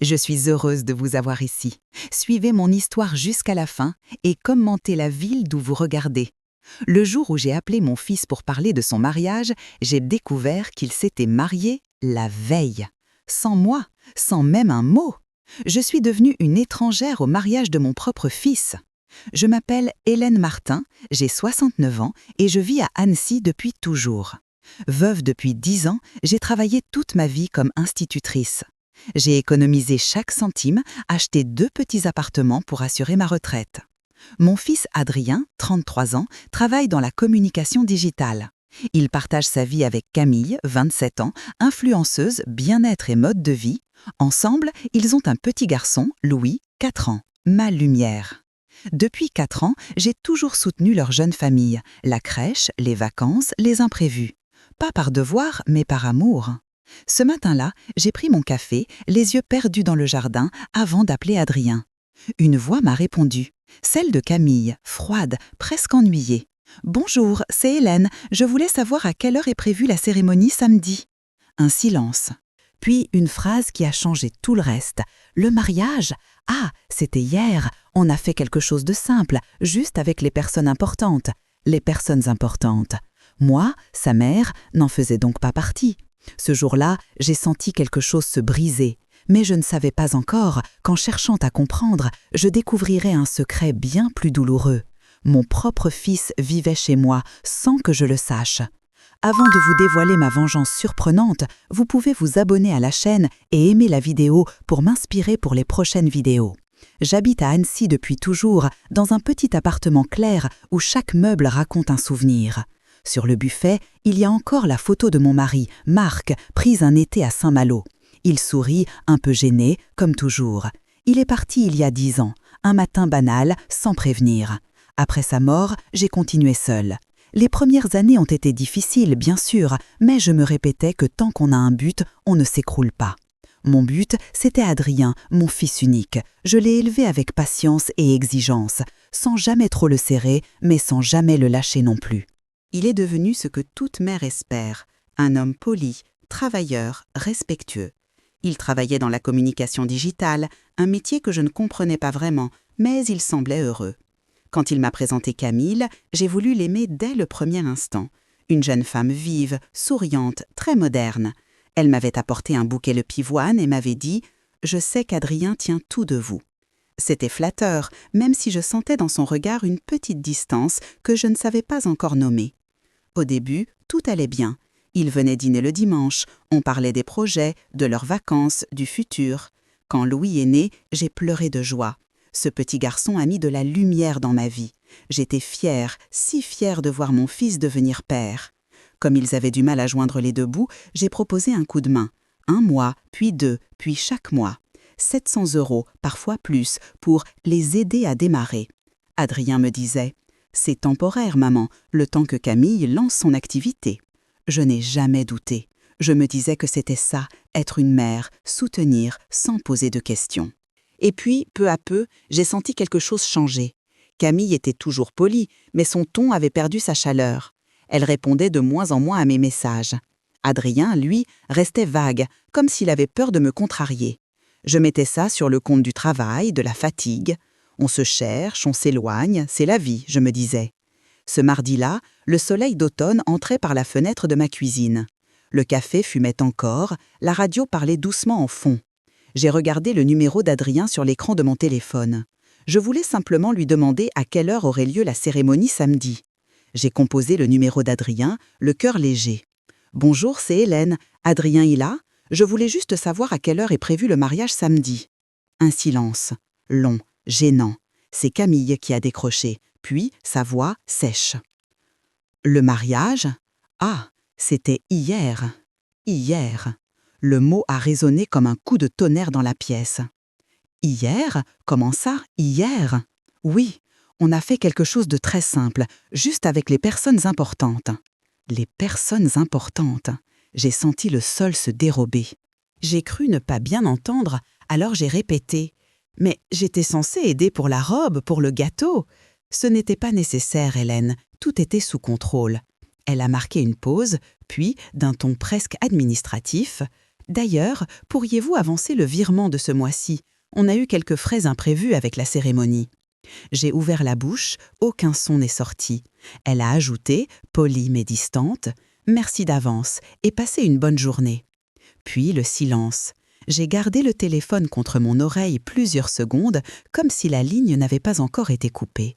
Je suis heureuse de vous avoir ici. Suivez mon histoire jusqu'à la fin et commentez la ville d'où vous regardez. Le jour où j'ai appelé mon fils pour parler de son mariage, j'ai découvert qu'il s'était marié la veille. Sans moi, sans même un mot. Je suis devenue une étrangère au mariage de mon propre fils. Je m'appelle Hélène Martin, j'ai 69 ans et je vis à Annecy depuis toujours. Veuve depuis 10 ans, j'ai travaillé toute ma vie comme institutrice. J'ai économisé chaque centime, acheté 2 petits appartements pour assurer ma retraite. Mon fils Adrien, 33 ans, travaille dans la communication digitale. Il partage sa vie avec Camille, 27 ans, influenceuse, bien-être et mode de vie. Ensemble, ils ont un petit garçon, Louis, 4 ans, ma lumière. Depuis 4 ans, j'ai toujours soutenu leur jeune famille, la crèche, les vacances, les imprévus. Pas par devoir, mais par amour. Ce matin-là, j'ai pris mon café, les yeux perdus dans le jardin, avant d'appeler Adrien. Une voix m'a répondu, celle de Camille, froide, presque ennuyée. « Bonjour, c'est Hélène, je voulais savoir à quelle heure est prévue la cérémonie samedi. » Un silence. Puis une phrase qui a changé tout le reste. « Le mariage ? Ah, c'était hier, on a fait quelque chose de simple, juste avec les personnes importantes. » Les personnes importantes. Moi, sa mère, n'en faisais donc pas partie. Ce jour-là, j'ai senti quelque chose se briser. Mais je ne savais pas encore qu'en cherchant à comprendre, je découvrirais un secret bien plus douloureux. Mon propre fils vivait chez moi sans que je le sache. Avant de vous dévoiler ma vengeance surprenante, vous pouvez vous abonner à la chaîne et aimer la vidéo pour m'inspirer pour les prochaines vidéos. J'habite à Annecy depuis toujours, dans un petit appartement clair où chaque meuble raconte un souvenir. Sur le buffet, il y a encore la photo de mon mari, Marc, prise un été à Saint-Malo. Il sourit, un peu gêné, comme toujours. Il est parti il y a 10 ans, un matin banal, sans prévenir. Après sa mort, j'ai continué seule. Les premières années ont été difficiles, bien sûr, mais je me répétais que tant qu'on a un but, on ne s'écroule pas. Mon but, c'était Adrien, mon fils unique. Je l'ai élevé avec patience et exigence, sans jamais trop le serrer, mais sans jamais le lâcher non plus. Il est devenu ce que toute mère espère, un homme poli, travailleur, respectueux. Il travaillait dans la communication digitale, un métier que je ne comprenais pas vraiment, mais il semblait heureux. Quand il m'a présenté Camille, j'ai voulu l'aimer dès le premier instant. Une jeune femme vive, souriante, très moderne. Elle m'avait apporté un bouquet de pivoine et m'avait dit « Je sais qu'Adrien tient tout de vous ». C'était flatteur, même si je sentais dans son regard une petite distance que je ne savais pas encore nommer. Au début, tout allait bien. Ils venaient dîner le dimanche, on parlait des projets, de leurs vacances, du futur. Quand Louis est né, j'ai pleuré de joie. Ce petit garçon a mis de la lumière dans ma vie. J'étais fière, si fière de voir mon fils devenir père. Comme ils avaient du mal à joindre les 2 bouts, j'ai proposé un coup de main. 1 mois, puis 2, puis chaque mois. 700 €, parfois plus, pour les aider à démarrer. Adrien me disait « C'est temporaire, maman, le temps que Camille lance son activité. » Je n'ai jamais douté. Je me disais que c'était ça, être une mère, soutenir sans poser de questions. Et puis, peu à peu, j'ai senti quelque chose changer. Camille était toujours polie, mais son ton avait perdu sa chaleur. Elle répondait de moins en moins à mes messages. Adrien, lui, restait vague, comme s'il avait peur de me contrarier. Je mettais ça sur le compte du travail, de la fatigue. On se cherche, on s'éloigne, c'est la vie, je me disais. Ce mardi-là, le soleil d'automne entrait par la fenêtre de ma cuisine. Le café fumait encore, la radio parlait doucement en fond. J'ai regardé le numéro d'Adrien sur l'écran de mon téléphone. Je voulais simplement lui demander à quelle heure aurait lieu la cérémonie samedi. J'ai composé le numéro d'Adrien, le cœur léger. « Bonjour, c'est Hélène. Adrien est là ? Je voulais juste savoir à quelle heure est prévu le mariage samedi. » Un silence, long, gênant. C'est Camille qui a décroché, puis sa voix sèche. « Le mariage ? Ah, c'était hier. Hier. » Le mot a résonné comme un coup de tonnerre dans la pièce. « Hier ? Comment ça, hier ? » Oui, on a fait quelque chose de très simple, juste avec les personnes importantes. Les personnes importantes. J'ai senti le sol se dérober. J'ai cru ne pas bien entendre, alors j'ai répété. « Mais j'étais censée aider pour la robe, pour le gâteau. » Ce n'était pas nécessaire, Hélène, tout était sous contrôle. Elle a marqué une pause, puis, d'un ton presque administratif, « D'ailleurs, pourriez-vous avancer le virement de ce mois-ci? On a eu quelques frais imprévus avec la cérémonie. J'ai ouvert la bouche, aucun son n'est sorti. Elle a ajouté, polie mais distante, « Merci d'avance et passez une bonne journée ». Puis le silence. J'ai gardé le téléphone contre mon oreille plusieurs secondes, comme si la ligne n'avait pas encore été coupée.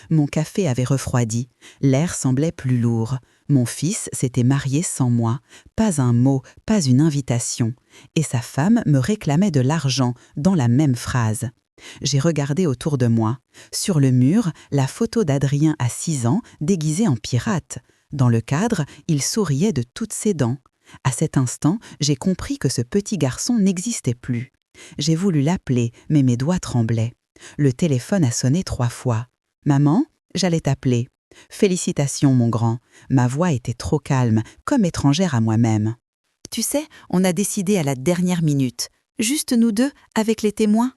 Mon café avait refroidi, l'air semblait plus lourd. Mon fils s'était marié sans moi, pas un mot, pas une invitation. Et sa femme me réclamait de l'argent dans la même phrase. J'ai regardé autour de moi. Sur le mur, la photo d'Adrien à 6 ans, déguisé en pirate. Dans le cadre, il souriait de toutes ses dents. À cet instant, j'ai compris que ce petit garçon n'existait plus. J'ai voulu l'appeler, mais mes doigts tremblaient. Le téléphone a sonné 3 fois. « Maman, j'allais t'appeler. »« Félicitations, mon grand. » Ma voix était trop calme, comme étrangère à moi-même. « Tu sais, on a décidé à la dernière minute. Juste nous deux, avec les témoins. »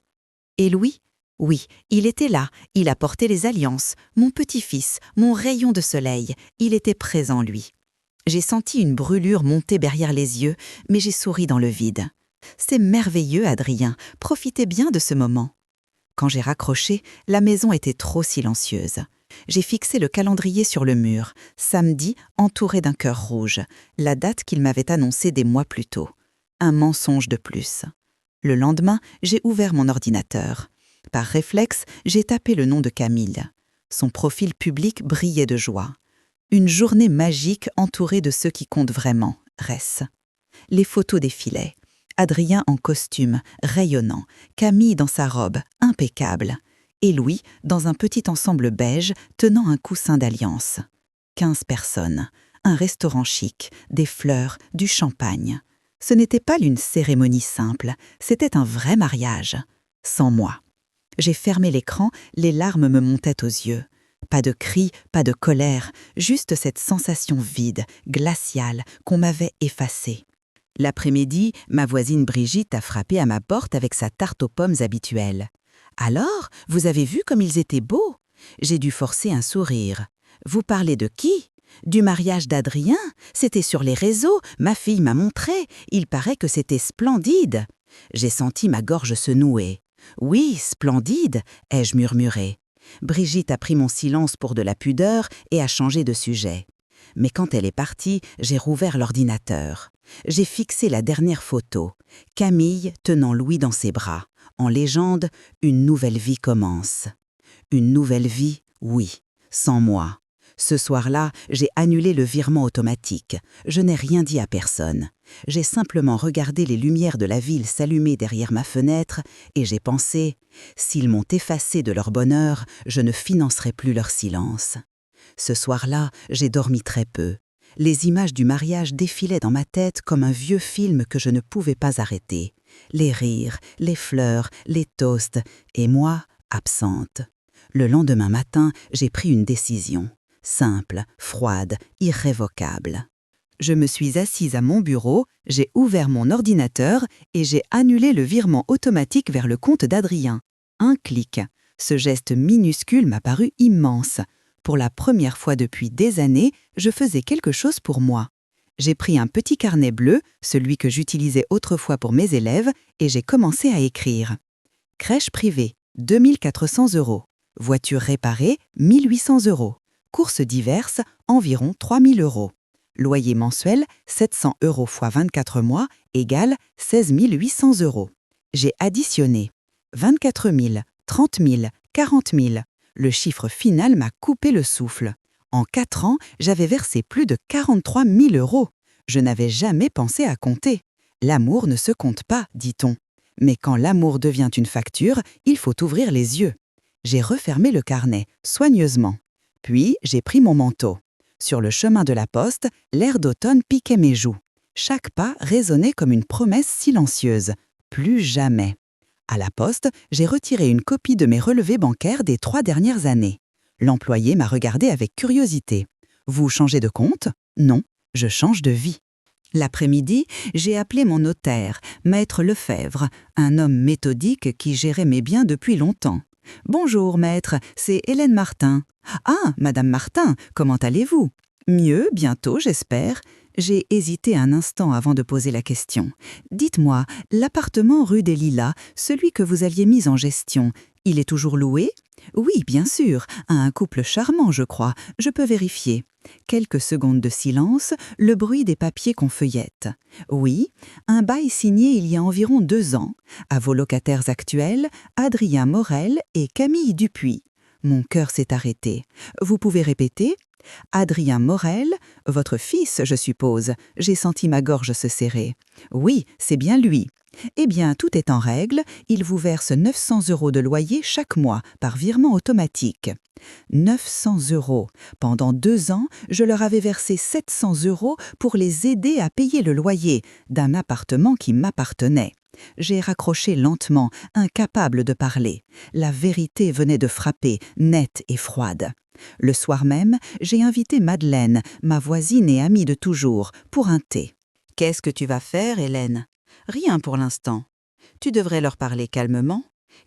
Et Louis? Oui, il était là, il a porté les alliances. Mon petit-fils, mon rayon de soleil, il était présent, lui. J'ai senti une brûlure monter derrière les yeux, mais j'ai souri dans le vide. C'est merveilleux, Adrien, profitez bien de ce moment. Quand j'ai raccroché, la maison était trop silencieuse. J'ai fixé le calendrier sur le mur, samedi entouré d'un cœur rouge, la date qu'il m'avait annoncée des mois plus tôt. Un mensonge de plus. Le lendemain, j'ai ouvert mon ordinateur. Par réflexe, j'ai tapé le nom de Camille. Son profil public brillait de joie. Une journée magique entourée de ceux qui comptent vraiment, Ress. Les photos défilaient. Adrien en costume, rayonnant, Camille dans sa robe, impeccable, et Louis dans un petit ensemble beige tenant un coussin d'alliance. 15 personnes, un restaurant chic, des fleurs, du champagne. Ce n'était pas une cérémonie simple, c'était un vrai mariage. Sans moi. J'ai fermé l'écran, les larmes me montaient aux yeux. Pas de cris, pas de colère, juste cette sensation vide, glaciale, qu'on m'avait effacée. L'après-midi, ma voisine Brigitte a frappé à ma porte avec sa tarte aux pommes habituelle. « Alors, vous avez vu comme ils étaient beaux ?» J'ai dû forcer un sourire. « Vous parlez de qui ? Du mariage d'Adrien ? C'était sur les réseaux, ma fille m'a montré, il paraît que c'était splendide. » J'ai senti ma gorge se nouer. « Oui, splendide !» ai-je murmuré. Brigitte a pris mon silence pour de la pudeur et a changé de sujet. Mais quand elle est partie, j'ai rouvert l'ordinateur. J'ai fixé la dernière photo. Camille tenant Louis dans ses bras. En légende, une nouvelle vie commence. Une nouvelle vie, oui, sans moi. Ce soir-là, j'ai annulé le virement automatique. Je n'ai rien dit à personne. J'ai simplement regardé les lumières de la ville s'allumer derrière ma fenêtre et j'ai pensé, s'ils m'ont effacé de leur bonheur, je ne financerai plus leur silence. Ce soir-là, j'ai dormi très peu. Les images du mariage défilaient dans ma tête comme un vieux film que je ne pouvais pas arrêter. Les rires, les fleurs, les toasts, et moi, absente. Le lendemain matin, j'ai pris une décision. Simple, froide, irrévocable. Je me suis assise à mon bureau, j'ai ouvert mon ordinateur et j'ai annulé le virement automatique vers le compte d'Adrien. Un clic. Ce geste minuscule m'a paru immense. Pour la première fois depuis des années, je faisais quelque chose pour moi. J'ai pris un petit carnet bleu, celui que j'utilisais autrefois pour mes élèves, et j'ai commencé à écrire. Crèche privée, 2400 €. Voiture réparée, 1800 €. Courses diverses, environ 3000 €. Loyer mensuel, 700 € x 24 mois, égale 16 800 €. J'ai additionné 24 000, 30 000, 40 000. Le chiffre final m'a coupé le souffle. En 4 ans, j'avais versé plus de 43 000 €. Je n'avais jamais pensé à compter. L'amour ne se compte pas, dit-on. Mais quand l'amour devient une facture, il faut ouvrir les yeux. J'ai refermé le carnet, soigneusement. Puis, j'ai pris mon manteau. Sur le chemin de la poste, l'air d'automne piquait mes joues. Chaque pas résonnait comme une promesse silencieuse. Plus jamais. À la poste, j'ai retiré une copie de mes relevés bancaires des 3 dernières années. L'employé m'a regardé avec curiosité. « Vous changez de compte ? » ?»« Non, je change de vie. » L'après-midi, j'ai appelé mon notaire, Maître Lefebvre, un homme méthodique qui gérait mes biens depuis longtemps. « Bonjour, maître, c'est Hélène Martin. »« Ah, madame Martin, comment allez-vous ? » « Mieux, bientôt, j'espère. J'ai hésité un instant avant de poser la question. Dites-moi, l'appartement rue des Lilas, celui que vous aviez mis en gestion, il est toujours loué? Oui, bien sûr, à un couple charmant, je crois. Je peux vérifier. Quelques secondes de silence, le bruit des papiers qu'on feuillette. Oui, un bail signé il y a environ 2 ans, à vos locataires actuels, Adrien Morel et Camille Dupuis. Mon cœur s'est arrêté. Vous pouvez répéter? Adrien Morel, votre fils, je suppose. J'ai senti ma gorge se serrer. Oui, c'est bien lui. Eh bien, tout est en règle, il vous verse 900 € de loyer chaque mois par virement automatique. 900 €. Pendant 2 ans, je leur avais versé 700 € pour les aider à payer le loyer d'un appartement qui m'appartenait. J'ai raccroché lentement, incapable de parler. La vérité venait de frapper, nette et froide. Le soir même, j'ai invité Madeleine, ma voisine et amie de toujours, pour un thé. « Qu'est-ce que tu vas faire, Hélène ? » « Rien pour l'instant. »« Tu devrais leur parler calmement. »«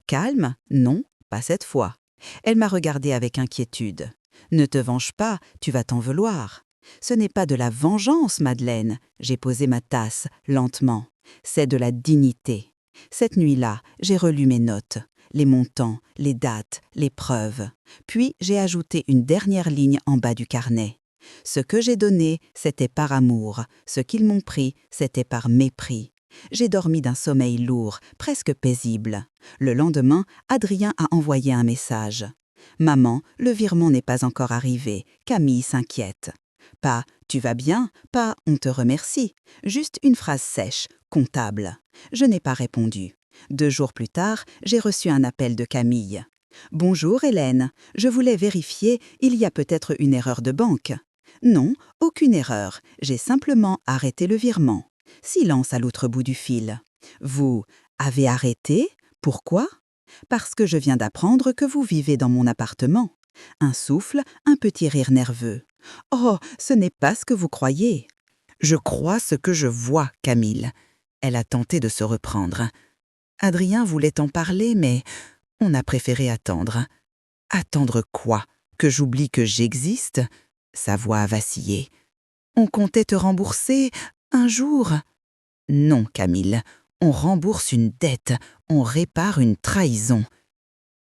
Calme ? Non, pas cette fois. » Elle m'a regardée avec inquiétude. « Ne te venge pas, tu vas t'en vouloir. »« Ce n'est pas de la vengeance, Madeleine. » J'ai posé ma tasse, lentement. « C'est de la dignité. » Cette nuit-là, j'ai relu mes notes. Les montants, les dates, les preuves. Puis j'ai ajouté une dernière ligne en bas du carnet. Ce que j'ai donné, c'était par amour. Ce qu'ils m'ont pris, c'était par mépris. J'ai dormi d'un sommeil lourd, presque paisible. Le lendemain, Adrien a envoyé un message. « Maman, le virement n'est pas encore arrivé. Camille s'inquiète. » Pas « tu vas bien », pas « on te remercie ». Juste une phrase sèche, comptable. Je n'ai pas répondu. 2 jours plus tard, j'ai reçu un appel de Camille. « Bonjour Hélène, je voulais vérifier, il y a peut-être une erreur de banque. » Non, aucune erreur, j'ai simplement arrêté le virement. Silence à l'autre bout du fil. « Vous avez arrêté? Pourquoi? » « Parce que je viens d'apprendre que vous vivez dans mon appartement. » Un souffle, un petit rire nerveux. « Oh, ce n'est pas ce que vous croyez. »« Je crois ce que je vois, Camille. » Elle a tenté de se reprendre. Adrien voulait en parler, mais on a préféré attendre. « Attendre quoi? Que j'oublie que j'existe ?» Sa voix a vacillé. « On comptait te rembourser un jour. » Non, Camille, on rembourse une dette, on répare une trahison.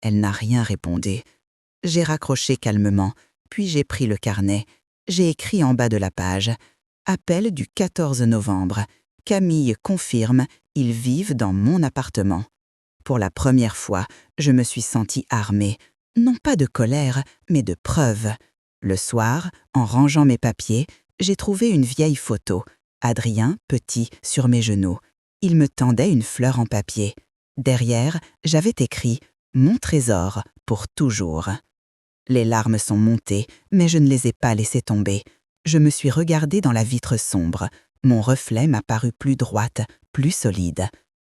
Elle n'a rien répondu. J'ai raccroché calmement, puis j'ai pris le carnet. J'ai écrit en bas de la page. Appel du 14 novembre. Camille confirme, ils vivent dans mon appartement. Pour la première fois, je me suis sentie armée. Non pas de colère, mais de preuve. Le soir, en rangeant mes papiers, j'ai trouvé une vieille photo. Adrien, petit, sur mes genoux. Il me tendait une fleur en papier. Derrière, j'avais écrit « Mon trésor, pour toujours ». Les larmes sont montées, mais je ne les ai pas laissées tomber. Je me suis regardée dans la vitre sombre. Mon reflet m'a paru plus droite, plus solide.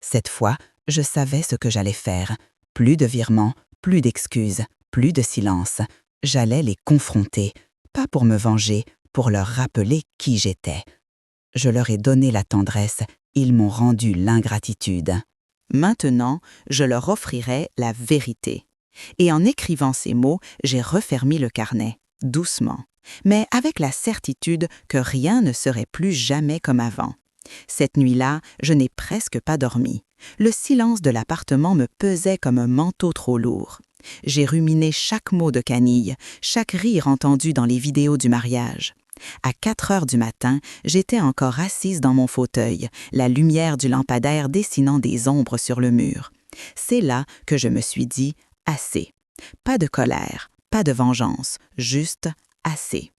Cette fois, je savais ce que j'allais faire. Plus de virements, plus d'excuses, plus de silence. J'allais les confronter, pas pour me venger, pour leur rappeler qui j'étais. Je leur ai donné la tendresse, ils m'ont rendu l'ingratitude. Maintenant, je leur offrirai la vérité. Et en écrivant ces mots, j'ai refermé le carnet, doucement, mais avec la certitude que rien ne serait plus jamais comme avant. Cette nuit-là, je n'ai presque pas dormi. Le silence de l'appartement me pesait comme un manteau trop lourd. J'ai ruminé chaque mot de Camille, chaque rire entendu dans les vidéos du mariage. À 4 heures du matin, j'étais encore assise dans mon fauteuil, la lumière du lampadaire dessinant des ombres sur le mur. C'est là que je me suis dit « assez ». Pas de colère, pas de vengeance, juste « assez ».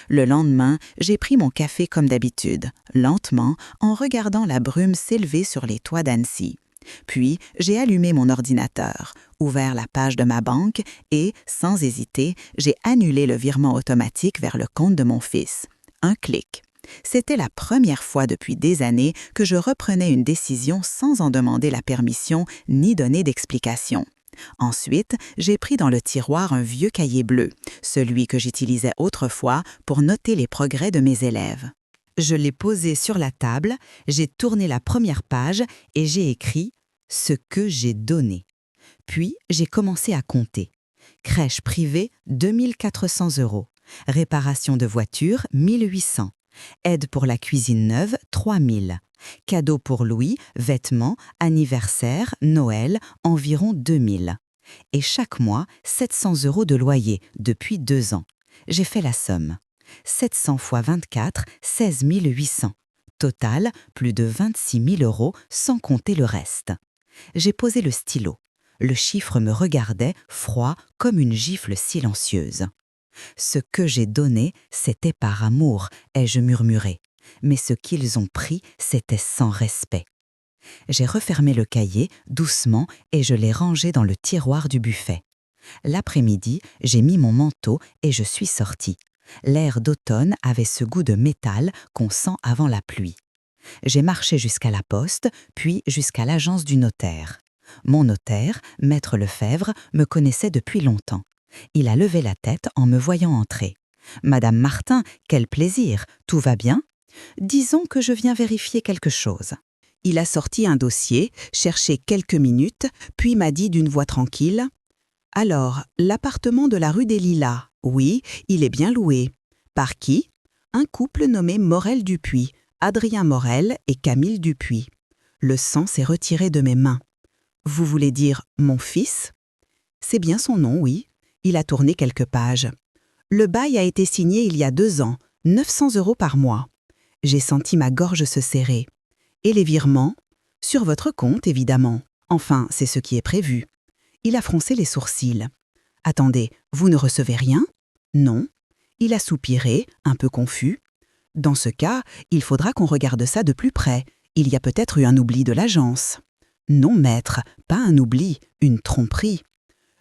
Le lendemain, j'ai pris mon café comme d'habitude, lentement, en regardant la brume s'élever sur les toits d'Annecy. Puis, j'ai allumé mon ordinateur, ouvert la page de ma banque et, sans hésiter, j'ai annulé le virement automatique vers le compte de mon fils. Un clic. C'était la première fois depuis des années que je reprenais une décision sans en demander la permission ni donner d'explication. Ensuite, j'ai pris dans le tiroir un vieux cahier bleu, celui que j'utilisais autrefois pour noter les progrès de mes élèves. Je l'ai posé sur la table, j'ai tourné la première page et j'ai écrit « Ce que j'ai donné ». Puis, j'ai commencé à compter. Crèche privée, 2 400 €. Réparation de voiture, 1 800. Aide pour la cuisine neuve, 3 000. Cadeaux pour Louis, vêtements, anniversaire, Noël, environ 2 000. Et chaque mois, 700 € de loyer, depuis 2 ans. J'ai fait la somme. 700 fois 24, 16 800. Total, plus de 26 000 € sans compter le reste. J'ai posé le stylo. Le chiffre me regardait, froid, comme une gifle silencieuse. Ce que j'ai donné, c'était par amour, ai-je murmuré. Mais ce qu'ils ont pris, c'était sans respect. J'ai refermé le cahier, doucement, et je l'ai rangé dans le tiroir du buffet. L'après-midi, j'ai mis mon manteau et je suis sortie. L'air d'automne avait ce goût de métal qu'on sent avant la pluie. J'ai marché jusqu'à la poste, puis jusqu'à l'agence du notaire. Mon notaire, maître Lefebvre, me connaissait depuis longtemps. Il a levé la tête en me voyant entrer. « Madame Martin, quel plaisir, tout va bien ?» Disons que je viens vérifier quelque chose. Il a sorti un dossier, cherché quelques minutes, puis m'a dit d'une voix tranquille « Alors, l'appartement de la rue des Lilas, oui, il est bien loué. Par qui ? Un couple nommé Morel-Dupuis, Adrien Morel et Camille Dupuis. Le sang s'est retiré de mes mains. Vous voulez dire mon fils ? C'est bien son nom, oui. Il a tourné quelques pages. Le bail a été signé il y a 2 ans, 900 € par mois. J'ai senti ma gorge se serrer. Et les virements ? Sur votre compte, évidemment. Enfin, c'est ce qui est prévu. Il a froncé les sourcils. Attendez, vous ne recevez rien ? Non. Il a soupiré, un peu confus. Dans ce cas, il faudra qu'on regarde ça de plus près. Il y a peut-être eu un oubli de l'agence. Non, maître, pas un oubli, une tromperie.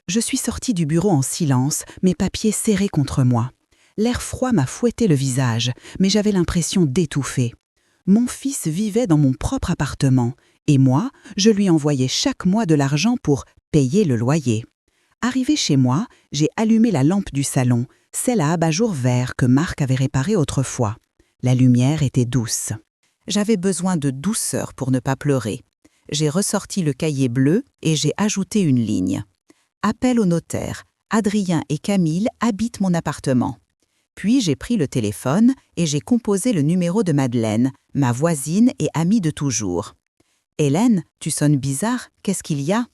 Je suis sortie du bureau en silence, mes papiers serrés contre moi. L'air froid m'a fouetté le visage, mais j'avais l'impression d'étouffer. Mon fils vivait dans mon propre appartement, et moi, je lui envoyais chaque mois de l'argent pour payer le loyer. Arrivé chez moi, j'ai allumé la lampe du salon, celle à abat-jour vert que Marc avait réparée autrefois. La lumière était douce. J'avais besoin de douceur pour ne pas pleurer. J'ai ressorti le cahier bleu et j'ai ajouté une ligne. Appel au notaire. Adrien et Camille habitent mon appartement. Puis j'ai pris le téléphone et j'ai composé le numéro de Madeleine, ma voisine et amie de toujours. « Hélène, tu sonnes bizarre, qu'est-ce qu'il y a ?»«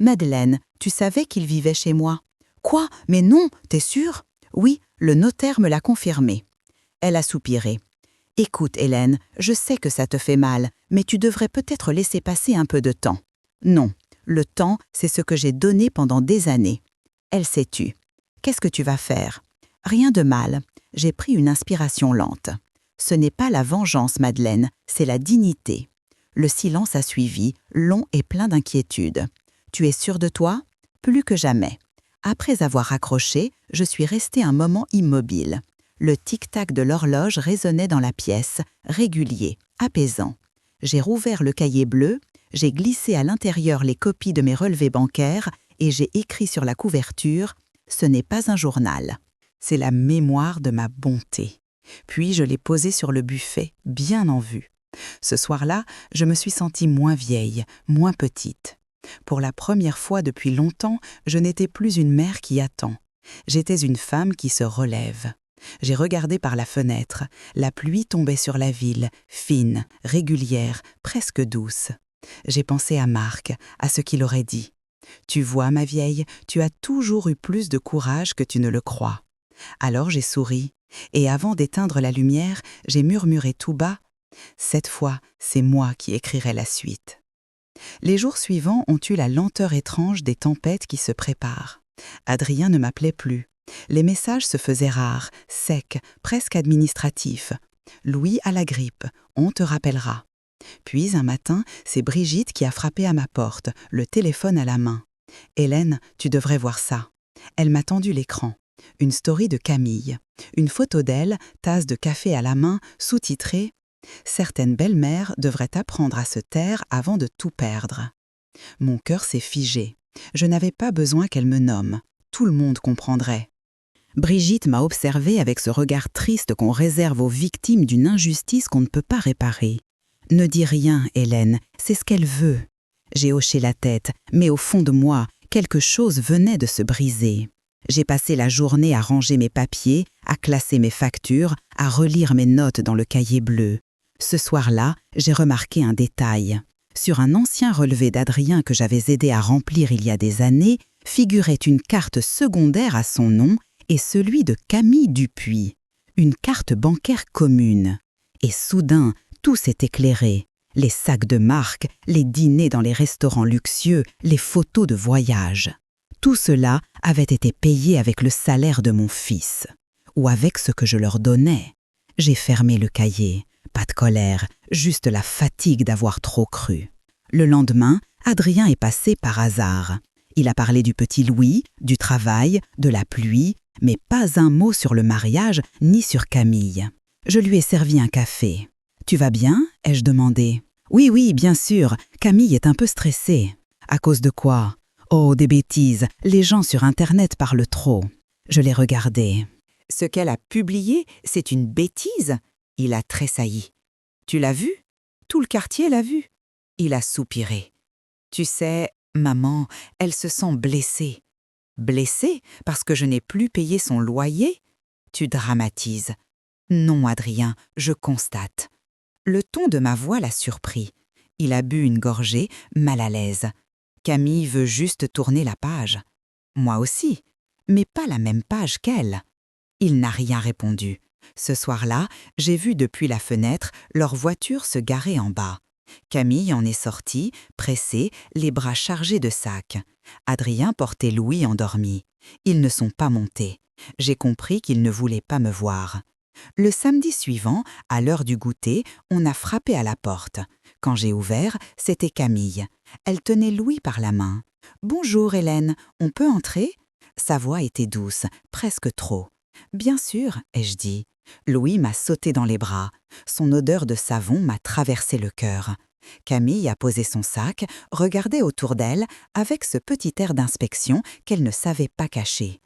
Madeleine, tu savais qu'il vivait chez moi ?»« Quoi ? Mais non, t'es sûre ?»« Oui, le notaire me l'a confirmé. » Elle a soupiré. « Écoute, Hélène, je sais que ça te fait mal, mais tu devrais peut-être laisser passer un peu de temps. »« Non, le temps, c'est ce que j'ai donné pendant des années. » Elle s'est tue. « Qu'est-ce que tu vas faire ?»« Rien de mal. » J'ai pris une inspiration lente. « Ce n'est pas la vengeance, Madeleine, c'est la dignité. » Le silence a suivi, long et plein d'inquiétude. « Tu es sûre de toi ?» Plus que jamais. Après avoir raccroché, je suis restée un moment immobile. Le tic-tac de l'horloge résonnait dans la pièce, régulier, apaisant. J'ai rouvert le cahier bleu, j'ai glissé à l'intérieur les copies de mes relevés bancaires et j'ai écrit sur la couverture « Ce n'est pas un journal. C'est la mémoire de ma bonté. » Puis je l'ai posé sur le buffet, bien en vue. Ce soir-là, je me suis sentie moins vieille, moins petite. Pour la première fois depuis longtemps, je n'étais plus une mère qui attend. J'étais une femme qui se relève. J'ai regardé par la fenêtre. La pluie tombait sur la ville, fine, régulière, presque douce. J'ai pensé à Marc, à ce qu'il aurait dit. « Tu vois, ma vieille, tu as toujours eu plus de courage que tu ne le crois. » Alors j'ai souri, et avant d'éteindre la lumière, j'ai murmuré tout bas « Cette fois, c'est moi qui écrirai la suite. » Les jours suivants ont eu la lenteur étrange des tempêtes qui se préparent. Adrien ne m'appelait plus. Les messages se faisaient rares, secs, presque administratifs. « Louis a la grippe, on te rappellera. » Puis un matin, c'est Brigitte qui a frappé à ma porte, le téléphone à la main. « Hélène, tu devrais voir ça. » Elle m'a tendu l'écran. Une story de Camille. Une photo d'elle, tasse de café à la main, sous-titrée « Certaines belles-mères devraient apprendre à se taire avant de tout perdre. » Mon cœur s'est figé. Je n'avais pas besoin qu'elle me nomme. Tout le monde comprendrait. Brigitte m'a observée avec ce regard triste qu'on réserve aux victimes d'une injustice qu'on ne peut pas réparer. « Ne dis rien, Hélène, c'est ce qu'elle veut. » J'ai hoché la tête, mais au fond de moi, quelque chose venait de se briser. J'ai passé la journée à ranger mes papiers, à classer mes factures, à relire mes notes dans le cahier bleu. Ce soir-là, j'ai remarqué un détail. Sur un ancien relevé d'Adrien que j'avais aidé à remplir il y a des années, figurait une carte secondaire à son nom et celui de Camille Dupuis. Une carte bancaire commune. Et soudain, tout s'est éclairé. Les sacs de marque, les dîners dans les restaurants luxueux, les photos de voyage. Tout cela avait été payé avec le salaire de mon fils, ou avec ce que je leur donnais. J'ai fermé le cahier. Pas de colère, juste la fatigue d'avoir trop cru. Le lendemain, Adrien est passé par hasard. Il a parlé du petit Louis, du travail, de la pluie, mais pas un mot sur le mariage ni sur Camille. Je lui ai servi un café. « Tu vas bien ?» ai-je demandé. « Oui, bien sûr. Camille est un peu stressée. »« À cause de quoi ?»« Oh, des bêtises. Les gens sur Internet parlent trop. » Je l'ai regardé. « Ce qu'elle a publié, c'est une bêtise ?» Il a tressailli. « Tu l'as vu ? Tout le quartier l'a vu. » Il a soupiré. « Tu sais, maman, elle se sent blessée. »« Blessée parce que je n'ai plus payé son loyer ? Tu dramatises. »« Non, Adrien, je constate. » Le ton de ma voix l'a surpris. Il a bu une gorgée, mal à l'aise. Camille veut juste tourner la page. Moi aussi, mais pas la même page qu'elle. Il n'a rien répondu. Ce soir-là, j'ai vu depuis la fenêtre leur voiture se garer en bas. Camille en est sortie, pressée, les bras chargés de sacs. Adrien portait Louis endormi. Ils ne sont pas montés. J'ai compris qu'ils ne voulaient pas me voir. Le samedi suivant, à l'heure du goûter, on a frappé à la porte. Quand j'ai ouvert, c'était Camille. Elle tenait Louis par la main. « Bonjour Hélène, on peut entrer ?» Sa voix était douce, presque trop. « Bien sûr, ai-je dit. » Louis m'a sauté dans les bras. Son odeur de savon m'a traversé le cœur. Camille a posé son sac, regardait autour d'elle avec ce petit air d'inspection qu'elle ne savait pas cacher.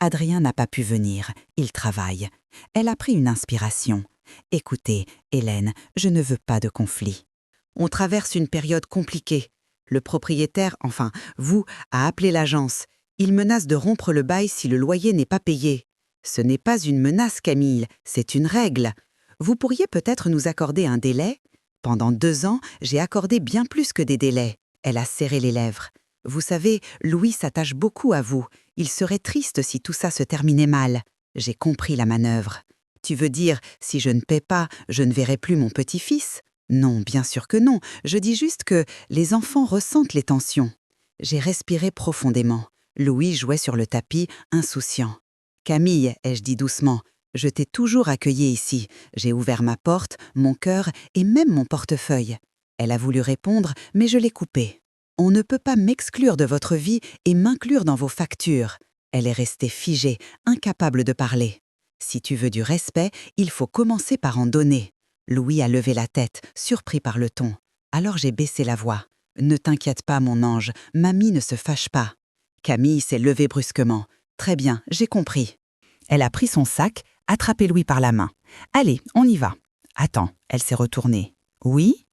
Adrien n'a pas pu venir, il travaille. Elle a pris une inspiration. « Écoutez, Hélène, je ne veux pas de conflit. On traverse une période compliquée. Le propriétaire, enfin, vous, a appelé l'agence. Il menace de rompre le bail si le loyer n'est pas payé. Ce n'est pas une menace, Camille, c'est une règle. Vous pourriez peut-être nous accorder un délai ? Pendant 2 ans, j'ai accordé bien plus que des délais. » Elle a serré les lèvres. « Vous savez, Louis s'attache beaucoup à vous. Il serait triste si tout ça se terminait mal. » J'ai compris la manœuvre. « Tu veux dire, si je ne paie pas, je ne verrai plus mon petit-fils ? » Non, bien sûr que non. Je dis juste que les enfants ressentent les tensions. J'ai respiré profondément. Louis jouait sur le tapis, insouciant. « Camille, ai-je dit doucement, je t'ai toujours accueillie ici. J'ai ouvert ma porte, mon cœur et même mon portefeuille. » Elle a voulu répondre, mais je l'ai coupée. « On ne peut pas m'exclure de votre vie et m'inclure dans vos factures. » Elle est restée figée, incapable de parler. « Si tu veux du respect, il faut commencer par en donner. » Louis a levé la tête, surpris par le ton. Alors j'ai baissé la voix. « Ne t'inquiète pas, mon ange, mamie ne se fâche pas. » Camille s'est levée brusquement. « Très bien, j'ai compris. » Elle a pris son sac, attrapé Louis par la main. « Allez, on y va. » « Attends, elle s'est retournée. »« Oui ?» ?»«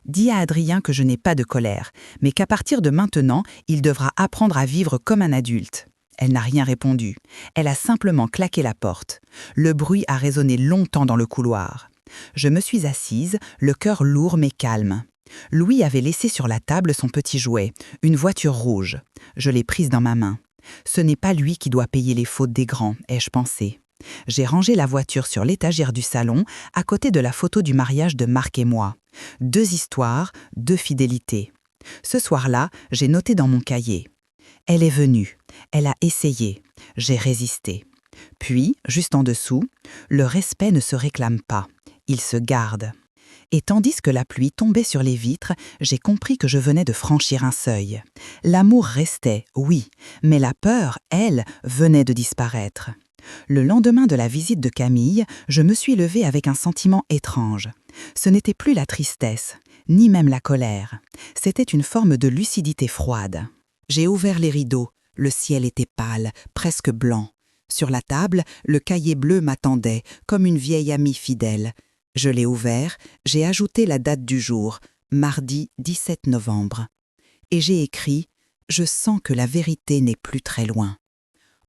Dis à Adrien que je n'ai pas de colère, mais qu'à partir de maintenant, il devra apprendre à vivre comme un adulte. » Elle n'a rien répondu. Elle a simplement claqué la porte. Le bruit a résonné longtemps dans le couloir. Je me suis assise, le cœur lourd mais calme. Louis avait laissé sur la table son petit jouet, une voiture rouge. Je l'ai prise dans ma main. Ce n'est pas lui qui doit payer les fautes des grands, ai-je pensé. J'ai rangé la voiture sur l'étagère du salon, à côté de la photo du mariage de Marc et moi. 2 histoires, 2 fidélités. Ce soir-là, j'ai noté dans mon cahier. Elle est venue, elle a essayé, j'ai résisté. Puis, juste en dessous, le respect ne se réclame pas, il se garde. Et tandis que la pluie tombait sur les vitres, j'ai compris que je venais de franchir un seuil. L'amour restait, oui, mais la peur, elle, venait de disparaître. Le lendemain de la visite de Camille, je me suis levée avec un sentiment étrange. Ce n'était plus la tristesse, ni même la colère. C'était une forme de lucidité froide. J'ai ouvert les rideaux. Le ciel était pâle, presque blanc. Sur la table, le cahier bleu m'attendait, comme une vieille amie fidèle. Je l'ai ouvert, j'ai ajouté la date du jour, mardi 17 novembre. Et j'ai écrit « Je sens que la vérité n'est plus très loin ».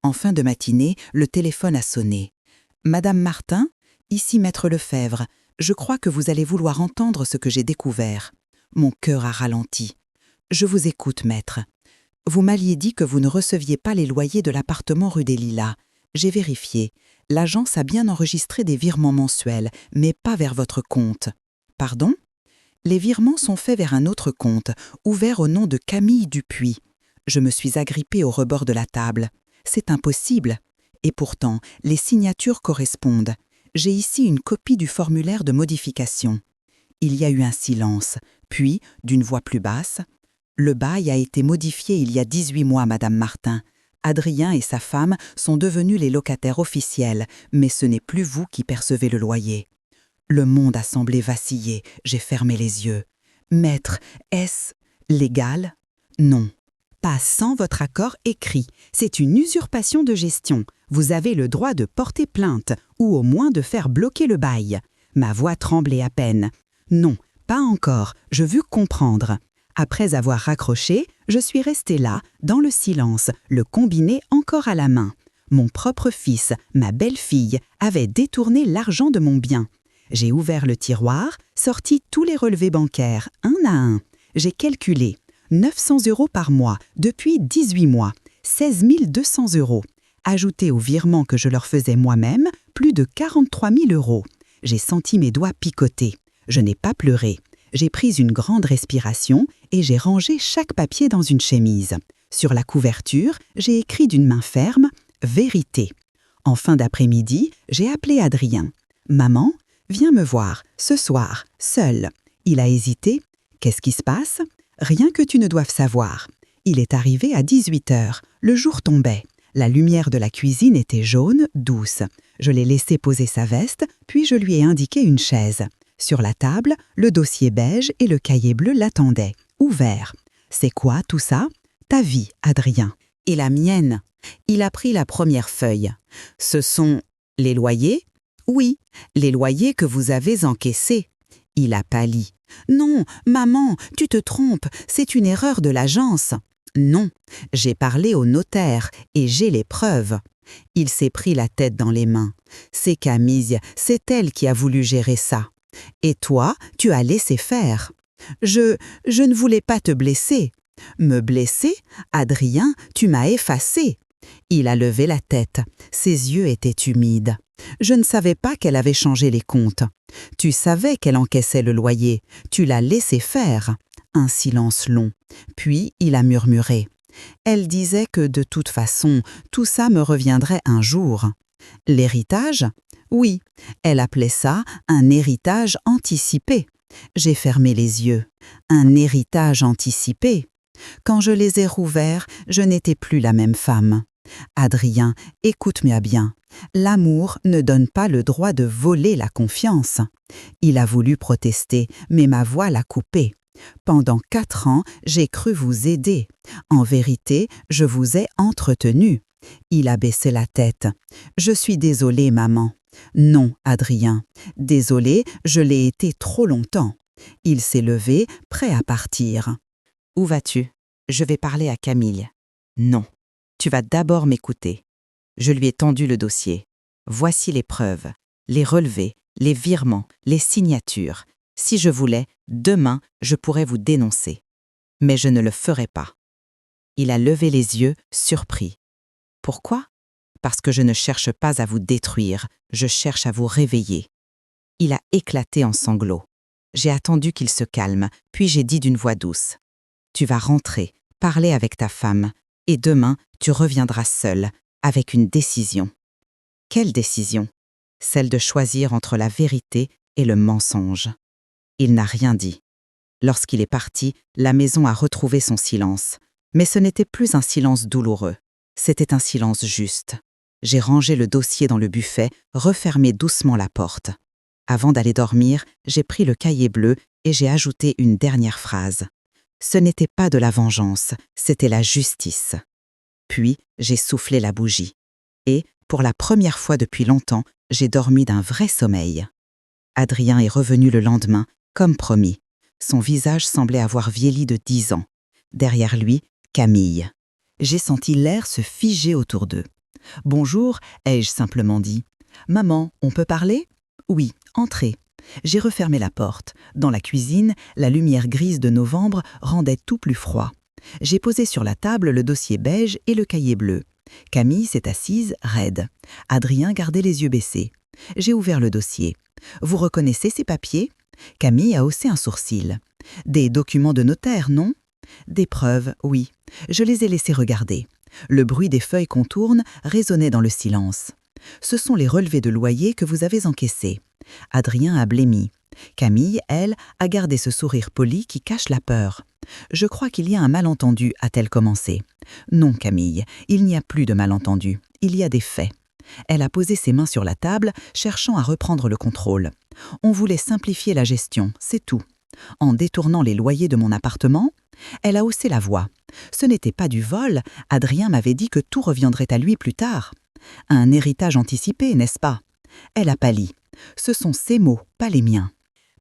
En fin de matinée, le téléphone a sonné. « Madame Martin, ici Maître Lefebvre. Je crois que vous allez vouloir entendre ce que j'ai découvert. » Mon cœur a ralenti. « Je vous écoute, maître. Vous m'aviez dit que vous ne receviez pas les loyers de l'appartement rue des Lilas. J'ai vérifié. L'agence a bien enregistré des virements mensuels, mais pas vers votre compte. » « Pardon ? » Les virements sont faits vers un autre compte, ouvert au nom de Camille Dupuis. Je me suis agrippée au rebord de la table. C'est impossible. Et pourtant, les signatures correspondent. J'ai ici une copie du formulaire de modification. Il y a eu un silence, puis, d'une voix plus basse, « Le bail a été modifié il y a 18 mois, Madame Martin. Adrien et sa femme sont devenus les locataires officiels, mais ce n'est plus vous qui percevez le loyer. » Le monde a semblé vaciller, j'ai fermé les yeux. « Maître, est-ce légal ? » Non. Pas sans votre accord écrit. C'est une usurpation de gestion. Vous avez le droit de porter plainte, ou au moins de faire bloquer le bail. Ma voix tremblait à peine. Non, pas encore, je veux comprendre. Après avoir raccroché, je suis restée là, dans le silence, le combiné encore à la main. Mon propre fils, ma belle-fille, avait détourné l'argent de mon bien. J'ai ouvert le tiroir, sorti tous les relevés bancaires, un à un. J'ai calculé 900 € par mois, depuis 18 mois, 16 200 €. Ajouté au virement que je leur faisais moi-même, plus de 43 000 €. J'ai senti mes doigts picoter. Je n'ai pas pleuré. J'ai pris une grande respiration et j'ai rangé chaque papier dans une chemise. Sur la couverture, j'ai écrit d'une main ferme « Vérité ». En fin d'après-midi, j'ai appelé Adrien. « Maman, viens me voir, ce soir, seul. » Il a hésité. « Qu'est-ce qui se passe ? » « Rien que tu ne doives savoir. » Il est arrivé à 18 h. Le jour tombait. La lumière de la cuisine était jaune, douce. Je l'ai laissé poser sa veste, puis je lui ai indiqué une chaise. Sur la table, le dossier beige et le cahier bleu l'attendaient, ouverts. « C'est quoi tout ça ? » ?»« Ta vie, Adrien. »« Et la mienne. » Il a pris la première feuille. « Ce sont les loyers ? » ?»« Oui, les loyers que vous avez encaissés. » Il a pâli. « Non, maman, tu te trompes, c'est une erreur de l'agence. »« Non, j'ai parlé au notaire et j'ai les preuves. » Il s'est pris la tête dans les mains. « C'est Camille, c'est elle qui a voulu gérer ça. Et toi, tu as laissé faire. »« Je ne voulais pas te blesser. »« Me blesser ? Adrien, tu m'as effacé. » Il a levé la tête. Ses yeux étaient humides. « Je ne savais pas qu'elle avait changé les comptes. » « Tu savais qu'elle encaissait le loyer. Tu l'as laissé faire. » Un silence long. Puis il a murmuré. « Elle disait que de toute façon, tout ça me reviendrait un jour. » « L'héritage ? » Oui, elle appelait ça un héritage anticipé. J'ai fermé les yeux. Un héritage anticipé. Quand je les ai rouverts, je n'étais plus la même femme. Adrien, écoute-moi bien. L'amour ne donne pas le droit de voler la confiance. Il a voulu protester, mais ma voix l'a coupé. Pendant 4 ans, j'ai cru vous aider. En vérité, je vous ai entretenu. Il a baissé la tête. Je suis désolée, maman. Non, Adrien. Désolée, je l'ai été trop longtemps. Il s'est levé, prêt à partir. Où vas-tu ? Je vais parler à Camille. Non. Tu vas d'abord m'écouter. Je lui ai tendu le dossier. Voici les preuves, les relevés, les virements, les signatures. Si je voulais, demain, je pourrais vous dénoncer. Mais je ne le ferai pas. Il a levé les yeux, surpris. Pourquoi ? Parce que je ne cherche pas à vous détruire, je cherche à vous réveiller. Il a éclaté en sanglots. J'ai attendu qu'il se calme, puis j'ai dit d'une voix douce. Tu vas rentrer, parler avec ta femme. Et demain, tu reviendras seul, avec une décision. Quelle décision ? Celle de choisir entre la vérité et le mensonge. Il n'a rien dit. Lorsqu'il est parti, la maison a retrouvé son silence. Mais ce n'était plus un silence douloureux. C'était un silence juste. J'ai rangé le dossier dans le buffet, refermé doucement la porte. Avant d'aller dormir, j'ai pris le cahier bleu et j'ai ajouté une dernière phrase. Ce n'était pas de la vengeance, c'était la justice. Puis, j'ai soufflé la bougie. Et, pour la première fois depuis longtemps, j'ai dormi d'un vrai sommeil. Adrien est revenu le lendemain, comme promis. Son visage semblait avoir vieilli de 10 ans. Derrière lui, Camille. J'ai senti l'air se figer autour d'eux. « Bonjour », ai-je simplement dit. « Maman, on peut parler ?»« Oui, entrez. » J'ai refermé la porte. Dans la cuisine, la lumière grise de novembre rendait tout plus froid. J'ai posé sur la table le dossier beige et le cahier bleu. Camille s'est assise, raide. Adrien gardait les yeux baissés. J'ai ouvert le dossier. « Vous reconnaissez ces papiers ?» Camille a haussé un sourcil. « Des documents de notaire, non ?»« Des preuves, oui. Je les ai laissés regarder. » Le bruit des feuilles qu'on tourne résonnait dans le silence. « Ce sont les relevés de loyer que vous avez encaissés. » Adrien a blêmi. Camille, elle, a gardé ce sourire poli qui cache la peur. « Je crois qu'il y a un malentendu », a-t-elle commencé. « Non, Camille, il n'y a plus de malentendu. Il y a des faits. » Elle a posé ses mains sur la table, cherchant à reprendre le contrôle. « On voulait simplifier la gestion, c'est tout. En détournant les loyers de mon appartement, elle a haussé la voix. Ce n'était pas du vol, Adrien m'avait dit que tout reviendrait à lui plus tard. Un héritage anticipé, n'est-ce pas ? Elle a pâli. Ce sont ses mots, pas les miens.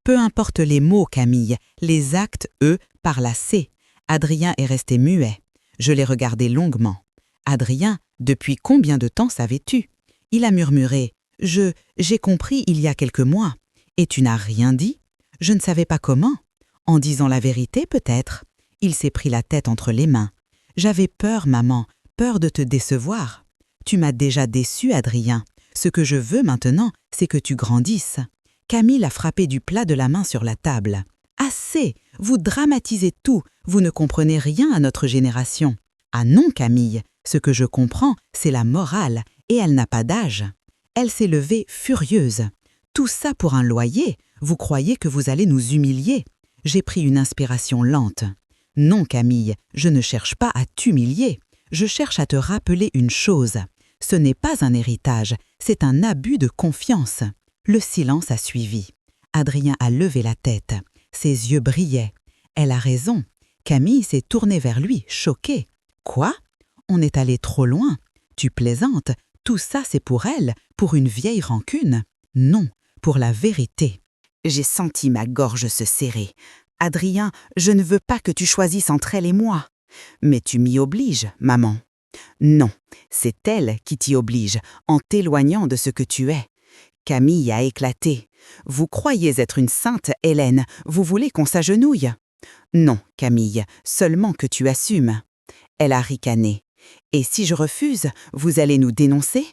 Peu importe les mots, Camille, les actes, eux, parlent assez. Adrien est resté muet. Je l'ai regardé longuement. Adrien, depuis combien de temps savais-tu ? Il a murmuré. J'ai compris il y a quelques mois. Et tu n'as rien dit ? Je ne savais pas comment. En disant la vérité, peut-être. Il s'est pris la tête entre les mains. J'avais peur, maman, peur de te décevoir. Tu m'as déjà déçu, Adrien. Ce que je veux maintenant, c'est que tu grandisses. Camille a frappé du plat de la main sur la table. Assez! Vous dramatisez tout. Vous ne comprenez rien à notre génération. Ah non, Camille. Ce que je comprends, c'est la morale, et elle n'a pas d'âge. Elle s'est levée furieuse. Tout ça pour un loyer? Vous croyez que vous allez nous humilier? J'ai pris une inspiration lente. Non, Camille, je ne cherche pas à t'humilier. Je cherche à te rappeler une chose. Ce n'est pas un héritage, c'est un abus de confiance. Le silence a suivi. Adrien a levé la tête. Ses yeux brillaient. Elle a raison. Camille s'est tournée vers lui, choquée. Quoi? On est allé trop loin. Tu plaisantes. Tout ça, c'est pour elle, pour une vieille rancune. Non, pour la vérité. J'ai senti ma gorge se serrer. Adrien, je ne veux pas que tu choisisses entre elle et moi. Mais tu m'y obliges, maman. Non, c'est elle qui t'y oblige, en t'éloignant de ce que tu es. Camille a éclaté. Vous croyez être une sainte, Hélène, vous voulez qu'on s'agenouille? Non, Camille, seulement que tu assumes. Elle a ricané. Et si je refuse, vous allez nous dénoncer?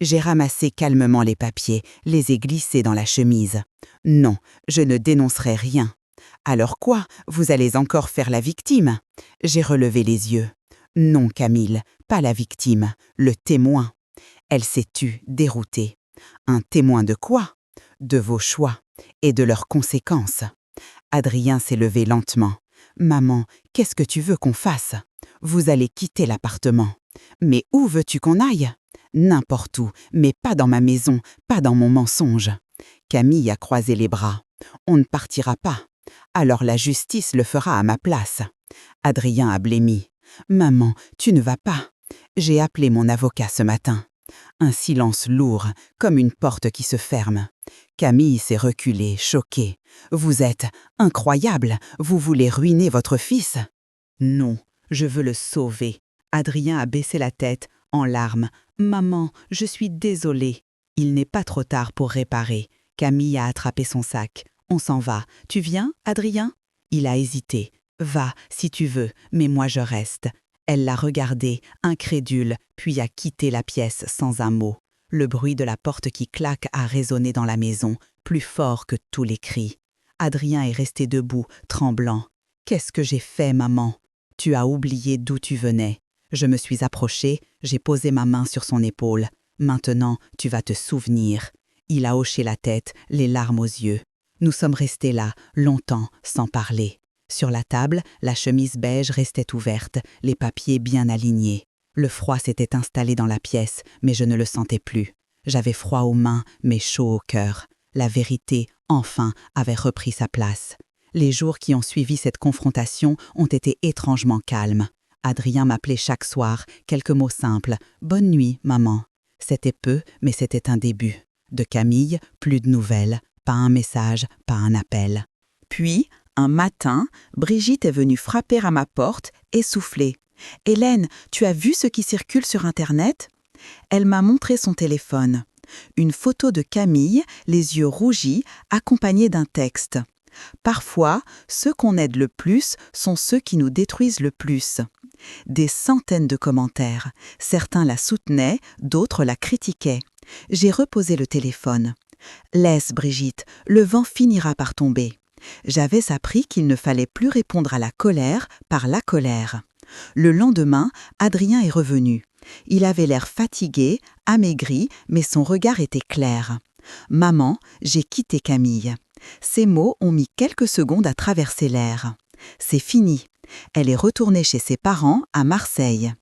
J'ai ramassé calmement les papiers, les ai glissés dans la chemise. Non, je ne dénoncerai rien. Alors quoi, vous allez encore faire la victime? J'ai relevé les yeux. Non, Camille, pas la victime, le témoin. Elle s'est tue, déroutée. Un témoin de quoi? De vos choix et de leurs conséquences. Adrien s'est levé lentement. Maman, qu'est-ce que tu veux qu'on fasse? Vous allez quitter l'appartement. Mais où veux-tu qu'on aille? N'importe où, mais pas dans ma maison, pas dans mon mensonge. Camille a croisé les bras. On ne partira pas. Alors la justice le fera à ma place. Adrien a blêmi. Maman, tu ne vas pas. J'ai appelé mon avocat ce matin. Un silence lourd, comme une porte qui se ferme. Camille s'est reculée, choquée. Vous êtes incroyable. Vous voulez ruiner votre fils? Non, je veux le sauver. Adrien a baissé la tête, en larmes. Maman, je suis désolée. Il n'est pas trop tard pour réparer. Camille a attrapé son sac. On s'en va. Tu viens, Adrien? Il a hésité. Va, si tu veux, mais moi je reste. Elle l'a regardé, incrédule, puis a quitté la pièce sans un mot. Le bruit de la porte qui claque a résonné dans la maison, plus fort que tous les cris. Adrien est resté debout, tremblant. « Qu'est-ce que j'ai fait, maman? Tu as oublié d'où tu venais. » Je me suis approchée, j'ai posé ma main sur son épaule. « Maintenant, tu vas te souvenir. » Il a hoché la tête, les larmes aux yeux. Nous sommes restés là, longtemps, sans parler. Sur la table, la chemise beige restait ouverte, les papiers bien alignés. Le froid s'était installé dans la pièce, mais je ne le sentais plus. J'avais froid aux mains, mais chaud au cœur. La vérité, enfin, avait repris sa place. Les jours qui ont suivi cette confrontation ont été étrangement calmes. Adrien m'appelait chaque soir, quelques mots simples. « Bonne nuit, maman ». C'était peu, mais c'était un début. De Camille, plus de nouvelles, pas un message, pas un appel. Puis, un matin, Brigitte est venue frapper à ma porte, essoufflée. « Hélène, tu as vu ce qui circule sur Internet ?» Elle m'a montré son téléphone. Une photo de Camille, les yeux rougis, accompagnée d'un texte. Parfois, ceux qu'on aide le plus sont ceux qui nous détruisent le plus. Des centaines de commentaires. Certains la soutenaient, d'autres la critiquaient. J'ai reposé le téléphone. Laisse, Brigitte, le vent finira par tomber. J'avais appris qu'il ne fallait plus répondre à la colère par la colère. Le lendemain, Adrien est revenu. Il avait l'air fatigué, amaigri, mais son regard était clair. « Maman, j'ai quitté Camille. » Ces mots ont mis quelques secondes à traverser l'air. C'est fini. Elle est retournée chez ses parents à Marseille.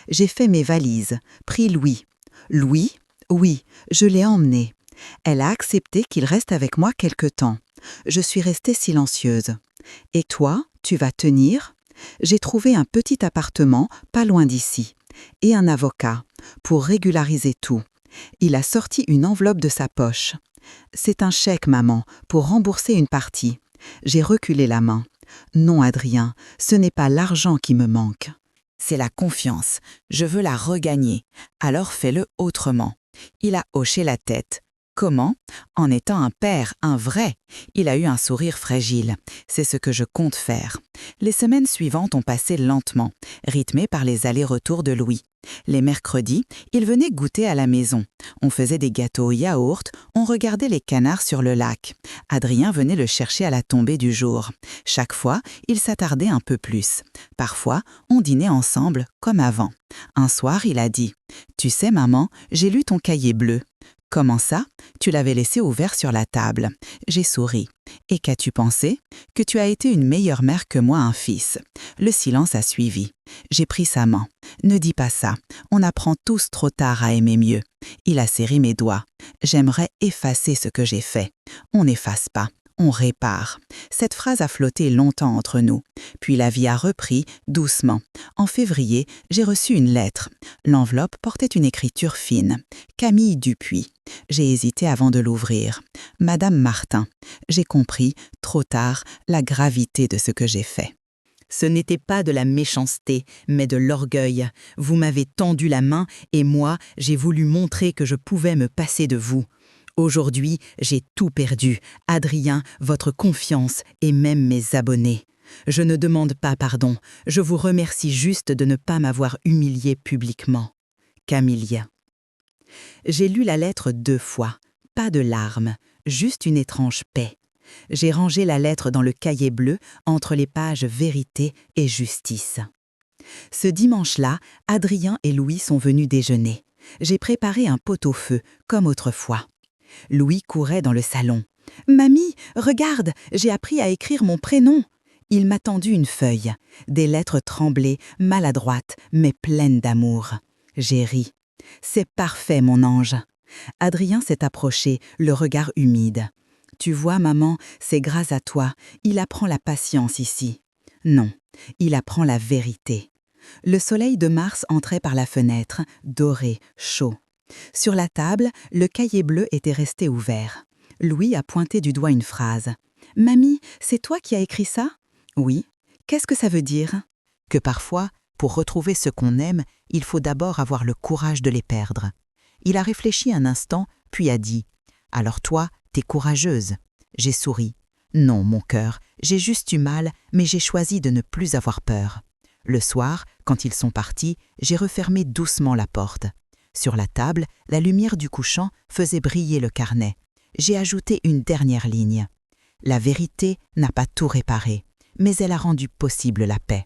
J'ai fait mes valises, pris Louis. Louis, oui, je l'ai emmené. Elle a accepté qu'il reste avec moi quelque temps. Je suis restée silencieuse. Et toi, tu vas tenir ? J'ai trouvé un petit appartement pas loin d'ici. Et un avocat, pour régulariser tout. Il a sorti une enveloppe de sa poche. C'est un chèque, maman, pour rembourser une partie. J'ai reculé la main. Non, Adrien, ce n'est pas l'argent qui me manque. C'est la confiance. Je veux la regagner. Alors fais-le autrement. Il a hoché la tête. Comment ? En étant un père, un vrai. Il a eu un sourire fragile. C'est ce que je compte faire. Les semaines suivantes ont passé lentement, rythmées par les allers-retours de Louis. Les mercredis, il venait goûter à la maison. On faisait des gâteaux au yaourt, on regardait les canards sur le lac. Adrien venait le chercher à la tombée du jour. Chaque fois, il s'attardait un peu plus. Parfois, on dînait ensemble, comme avant. Un soir, il a dit « Tu sais, maman, j'ai lu ton cahier bleu. » « Comment ça ? Tu l'avais laissé ouvert sur la table. » J'ai souri. « Et qu'as-tu pensé ? Que tu as été une meilleure mère que moi un fils. » Le silence a suivi. J'ai pris sa main. « Ne dis pas ça. On apprend tous trop tard à aimer mieux. » Il a serré mes doigts. « J'aimerais effacer ce que j'ai fait. » On n'efface pas. On répare. Cette phrase a flotté longtemps entre nous. Puis la vie a repris, doucement. En février, j'ai reçu une lettre. L'enveloppe portait une écriture fine. Camille Dupuis. J'ai hésité avant de l'ouvrir. Madame Martin. J'ai compris, trop tard, la gravité de ce que j'ai fait. Ce n'était pas de la méchanceté, mais de l'orgueil. Vous m'avez tendu la main et moi, j'ai voulu montrer que je pouvais me passer de vous. Aujourd'hui, j'ai tout perdu, Adrien, votre confiance et même mes abonnés. Je ne demande pas pardon, je vous remercie juste de ne pas m'avoir humilié publiquement. Camille. J'ai lu la lettre 2 fois, pas de larmes, juste une étrange paix. J'ai rangé la lettre dans le cahier bleu entre les pages vérité et justice. Ce dimanche-là, Adrien et Louis sont venus déjeuner. J'ai préparé un pot-au-feu, comme autrefois. Louis courait dans le salon. « Mamie, regarde, j'ai appris à écrire mon prénom !» Il m'a tendu une feuille. Des lettres tremblées, maladroites, mais pleines d'amour. J'ai ri. « C'est parfait, mon ange !» Adrien s'est approché, le regard humide. « Tu vois, maman, c'est grâce à toi. Il apprend la patience ici. » Non, il apprend la vérité. Le soleil de mars entrait par la fenêtre, doré, chaud. Sur la table, le cahier bleu était resté ouvert. Louis a pointé du doigt une phrase. « Mamie, c'est toi qui as écrit ça ?»« Oui. Qu'est-ce que ça veut dire ?»« Que parfois, pour retrouver ce qu'on aime, il faut d'abord avoir le courage de les perdre. » Il a réfléchi un instant, puis a dit « Alors toi, t'es courageuse. » J'ai souri. « Non, mon cœur, j'ai juste eu mal, mais j'ai choisi de ne plus avoir peur. » Le soir, quand ils sont partis, j'ai refermé doucement la porte. Sur la table, la lumière du couchant faisait briller le carnet. J'ai ajouté une dernière ligne. La vérité n'a pas tout réparé, mais elle a rendu possible la paix.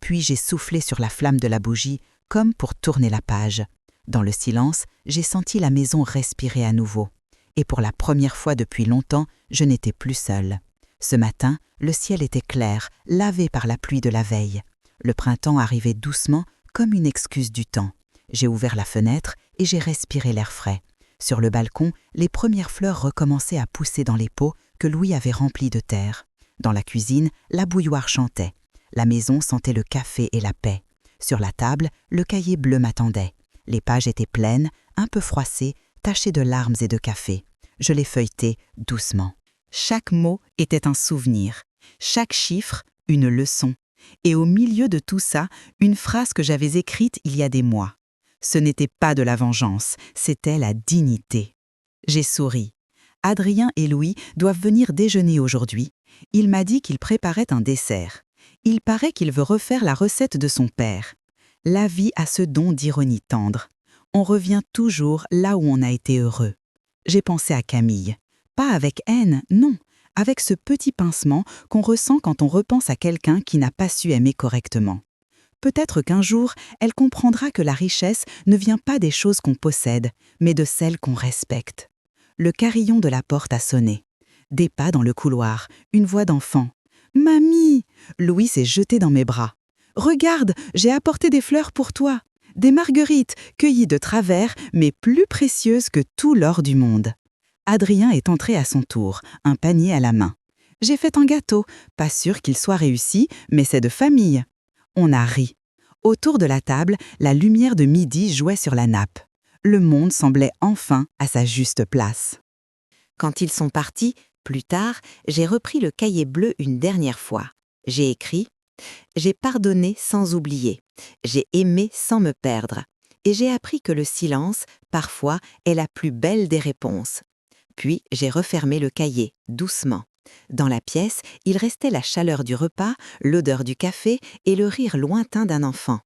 Puis j'ai soufflé sur la flamme de la bougie, comme pour tourner la page. Dans le silence, j'ai senti la maison respirer à nouveau. Et pour la première fois depuis longtemps, je n'étais plus seule. Ce matin, le ciel était clair, lavé par la pluie de la veille. Le printemps arrivait doucement, comme une excuse du temps. J'ai ouvert la fenêtre et j'ai respiré l'air frais. Sur le balcon, les premières fleurs recommençaient à pousser dans les pots que Louis avait remplis de terre. Dans la cuisine, la bouilloire chantait. La maison sentait le café et la paix. Sur la table, le cahier bleu m'attendait. Les pages étaient pleines, un peu froissées, tachées de larmes et de café. Je les feuilletais doucement. Chaque mot était un souvenir. Chaque chiffre, une leçon. Et au milieu de tout ça, une phrase que j'avais écrite il y a des mois. Ce n'était pas de la vengeance, c'était la dignité. J'ai souri. Adrien et Louis doivent venir déjeuner aujourd'hui. Il m'a dit qu'il préparait un dessert. Il paraît qu'il veut refaire la recette de son père. La vie a ce don d'ironie tendre. On revient toujours là où on a été heureux. J'ai pensé à Camille. Pas avec haine, non, avec ce petit pincement qu'on ressent quand on repense à quelqu'un qui n'a pas su aimer correctement. Peut-être qu'un jour, elle comprendra que la richesse ne vient pas des choses qu'on possède, mais de celles qu'on respecte. Le carillon de la porte a sonné. Des pas dans le couloir, une voix d'enfant. « Mamie !» Louis s'est jeté dans mes bras. « Regarde, j'ai apporté des fleurs pour toi. Des marguerites, cueillies de travers, mais plus précieuses que tout l'or du monde. » Adrien est entré à son tour, un panier à la main. « J'ai fait un gâteau, pas sûr qu'il soit réussi, mais c'est de famille. » On a ri. Autour de la table, la lumière de midi jouait sur la nappe. Le monde semblait enfin à sa juste place. Quand ils sont partis, plus tard, j'ai repris le cahier bleu une dernière fois. J'ai écrit « J'ai pardonné sans oublier. J'ai aimé sans me perdre. Et j'ai appris que le silence, parfois, est la plus belle des réponses. » Puis j'ai refermé le cahier, doucement. Dans la pièce, il restait la chaleur du repas, l'odeur du café et le rire lointain d'un enfant.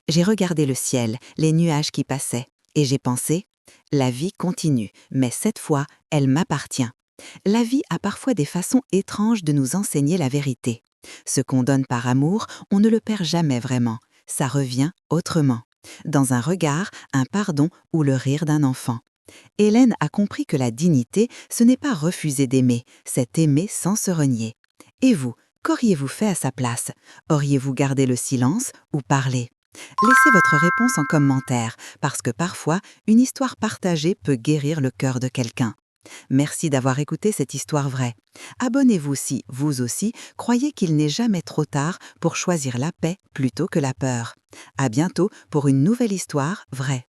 J'ai regardé le ciel, les nuages qui passaient, et j'ai pensé « La vie continue, mais cette fois, elle m'appartient. » La vie a parfois des façons étranges de nous enseigner la vérité. Ce qu'on donne par amour, on ne le perd jamais vraiment. Ça revient autrement. Dans un regard, un pardon ou le rire d'un enfant. Hélène a compris que la dignité, ce n'est pas refuser d'aimer, c'est aimer sans se renier. Et vous, qu'auriez-vous fait à sa place? Auriez-vous gardé le silence ou parlé? Laissez votre réponse en commentaire, parce que parfois, une histoire partagée peut guérir le cœur de quelqu'un. Merci d'avoir écouté cette histoire vraie. Abonnez-vous si, vous aussi, croyez qu'il n'est jamais trop tard pour choisir la paix plutôt que la peur. À bientôt pour une nouvelle histoire vraie.